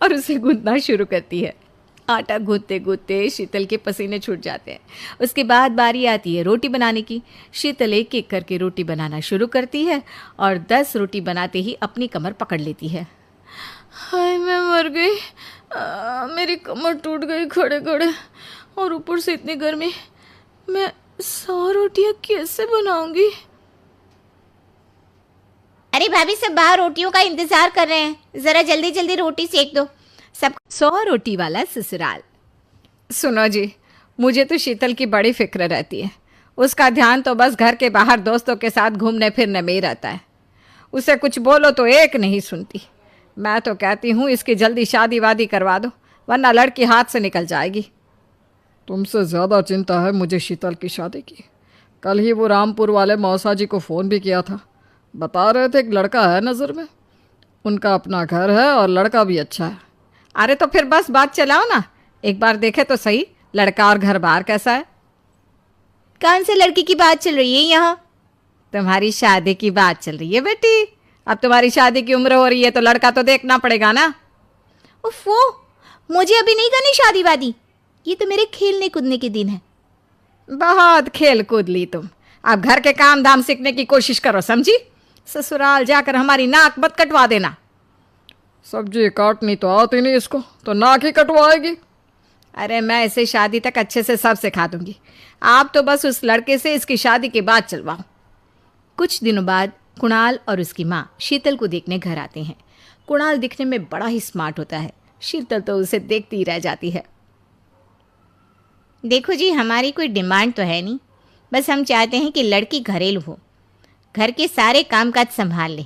और उसे गूंथना शुरू करती है। आटा गूंथते गूंथते शीतल के पसीने छूट जाते हैं। उसके बाद बारी आती है रोटी बनाने की। शीतल एक एक करके रोटी बनाना शुरू करती है और 10 रोटी बनाते ही अपनी कमर पकड़ लेती है। हाय मैं मर गई, मेरी कमर टूट गई खड़े खड़े, और ऊपर से इतनी गर्मी। मैं 100 रोटियां कैसे बनाऊंगी? अरे भाभी, सब बाहर रोटियों का इंतजार कर रहे हैं, जरा जल्दी जल्दी रोटी सेक दो सब। 100 रोटी वाला ससुराल। सुनो जी, मुझे तो शीतल की बड़ी फिक्र रहती है। उसका ध्यान तो बस घर के बाहर दोस्तों के साथ घूमने फिरने में ही रहता है। उसे कुछ बोलो तो एक नहीं सुनती। मैं तो कहती हूँ इसकी जल्दी शादी वादी करवा दो, वरना लड़की हाथ से निकल जाएगी। तुमसे ज़्यादा चिंता है मुझे शीतल की शादी की। कल ही वो रामपुर वाले मौसा जी को फ़ोन भी किया था। बता रहे थे एक लड़का है नज़र में, उनका अपना घर है और लड़का भी अच्छा है। अरे तो फिर बस बात चलाओ ना, एक बार देखे तो सही लड़का और घर बार कैसा है। कौन से लड़की की बात चल रही है यहाँ? तुम्हारी शादी की बात चल रही है बेटी। अब तुम्हारी शादी की उम्र हो रही है तो लड़का तो देखना पड़ेगा ना। उफ़ो, मुझे अभी नहीं करनी शादी वादी, ये तो मेरे खेलने कूदने के दिन है। बहुत खेल कूद ली तुम, अब घर के काम धाम सीखने की कोशिश करो, समझी? ससुराल जाकर हमारी नाक मत कटवा देना। सब्जी काटनी तो आती नहीं इसको, तो नाक ही कटवाएगी। अरे मैं इसे शादी तक अच्छे से सब सिखा दूंगी। आप तो बस उस लड़के से इसकी शादी के बाद चलवाओ। कुछ दिनों बाद कुणाल और उसकी माँ शीतल को देखने घर आते हैं। कुणाल दिखने में बड़ा ही स्मार्ट होता है। शीतल तो उसे देखती ही रह जाती है। देखो जी, हमारी कोई डिमांड तो है नहीं, बस हम चाहते हैं कि लड़की घरेलू हो, घर के सारे कामकाज संभाल ले।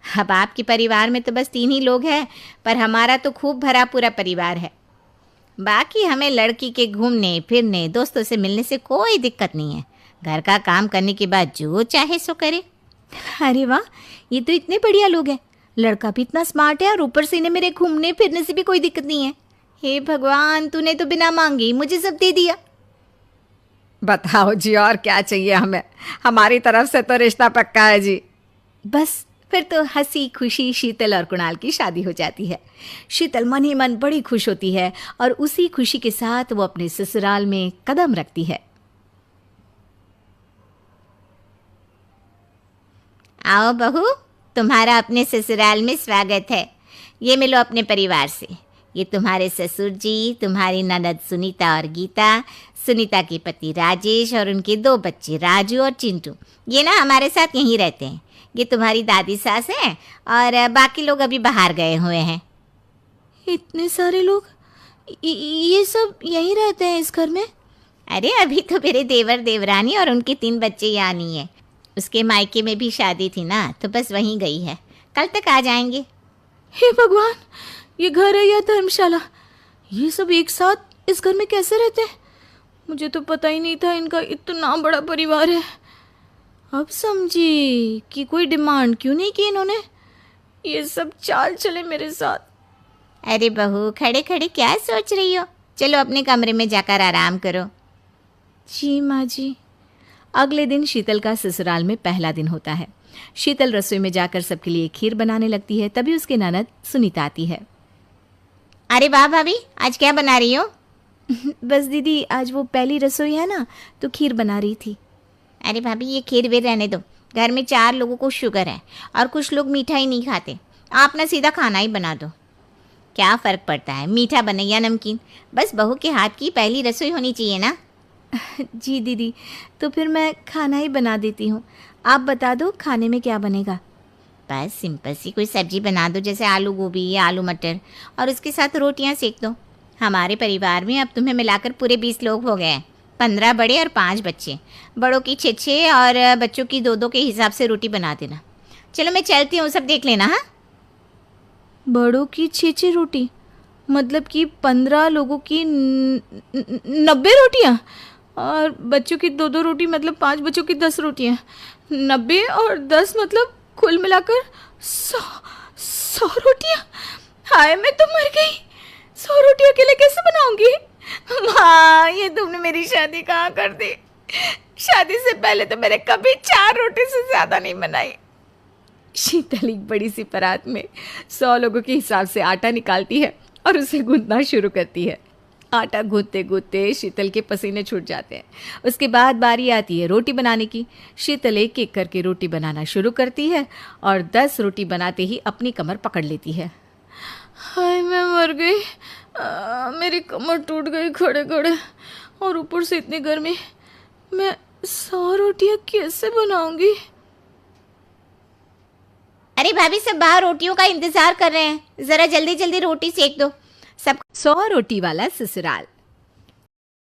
अब आपके परिवार में तो बस 3 ही लोग हैं, पर हमारा तो खूब भरा पूरा परिवार है। बाकी हमें लड़की के घूमने फिरने दोस्तों से मिलने से कोई दिक्कत नहीं है। घर का काम करने के बाद जो चाहे सो करे। अरे वाह, ये तो इतने बढ़िया लोग हैं। लड़का भी इतना स्मार्ट है और ऊपर से इन्हें मेरे घूमने फिरने से भी कोई दिक्कत नहीं है। हे भगवान, तूने तो बिना मांगे ही मुझे सब दे दिया। बताओ जी, और क्या चाहिए हमें? हमारी तरफ से तो रिश्ता पक्का है जी। बस फिर तो हंसी खुशी शीतल और कुणाल की शादी हो जाती है। शीतल मन ही मन बड़ी खुश होती है और उसी खुशी के साथ वो अपने ससुराल में कदम रखती है। आओ बहू, तुम्हारा अपने ससुराल में स्वागत है। ये मिलो अपने परिवार से। ये तुम्हारे ससुर जी, तुम्हारी ननद सुनीता और गीता, सुनीता के पति राजेश और उनके 2 बच्चे राजू और चिंटू। ये ना हमारे साथ यहीं रहते हैं। ये तुम्हारी दादी सास है और बाकी लोग अभी बाहर गए हुए हैं। इतने सारे लोग, ये सब यहीं रहते हैं इस घर में? अरे अभी तो मेरे देवर देवरानी और उनके 3 बच्चे यहाँ नहीं है। उसके मायके में भी शादी थी ना, तो बस वहीं गई है, कल तक आ जाएंगे। हे भगवान, ये घर है या धर्मशाला? ये सब एक साथ इस घर में कैसे रहते हैं? मुझे तो पता ही नहीं था इनका इतना बड़ा परिवार है। अब समझी कि कोई डिमांड क्यों नहीं की इन्होंने। ये सब चाल चले मेरे साथ। अरे बहू, खड़े खड़े क्या सोच रही हो? चलो अपने कमरे में जाकर आराम करो। जी माँ जी। अगले दिन शीतल का ससुराल में पहला दिन होता है। शीतल रसोई में जाकर सबके लिए खीर बनाने लगती है। तभी उसके ननद सुनीता आती है। अरे वाह भाभी, आज क्या बना रही हो? बस दीदी, आज वो पहली रसोई है ना, तो खीर बना रही थी। अरे भाभी, ये खीर वीर रहने दो। घर में 4 लोगों को शुगर है और कुछ लोग मीठा ही नहीं खाते। आप ना सीधा खाना ही बना दो। क्या फ़र्क पड़ता है, मीठा बने या नमकीन, बस बहू के हाथ की पहली रसोई होनी चाहिए ना। जी दीदी, तो फिर मैं खाना ही बना देती हूँ। आप बता दो खाने में क्या बनेगा? बस सिंपल सी कोई सब्जी बना दो, जैसे आलू गोभी या आलू मटर, और उसके साथ रोटियां सेक दो। हमारे परिवार में अब तुम्हें मिलाकर पूरे 20 लोग हो गए हैं। 15 बड़े और 5 बच्चे। बड़ों की 6 और बच्चों की 2 के हिसाब से रोटी बना देना। चलो मैं चलती हूँ, सब देख लेना। हाँ, बड़ों की 6 रोटी, मतलब कि 15 लोगों की 90 रोटियाँ, और बच्चों की 2 रोटी, मतलब 5 बच्चों की 10 रोटियाँ। 90 और 10 मतलब कुल मिलाकर 100 रोटियाँ। हाय, मैं तो मर गई। 100 रोटी अकेले कैसे बनाऊंगी? माँ, ये तुमने मेरी शादी कहाँ कर दी? शादी से पहले तो मैंने कभी 4 रोटी से ज़्यादा नहीं बनाई। शीतल एक बड़ी सी परात में 100 लोगों के हिसाब से आटा निकालती है और उसे गूंथना शुरू करती है। आटा गूंथते गूंथते शीतल के पसीने छूट जाते हैं। उसके बाद बारी आती है रोटी बनाने की। शीतल एक एक करके रोटी बनाना शुरू करती है और 10 रोटी बनाते ही अपनी कमर पकड़ लेती है। हाय मैं मर गई, मेरी कमर टूट गई खड़े खड़े, और ऊपर से इतनी गर्मी। मैं 100 रोटियां कैसे बनाऊंगी? अरे भाभी, सब बाहर रोटियों का इंतजार कर रहे हैं, जरा जल्दी जल्दी रोटी सेक दो। सब 100 रोटी वाला ससुराल।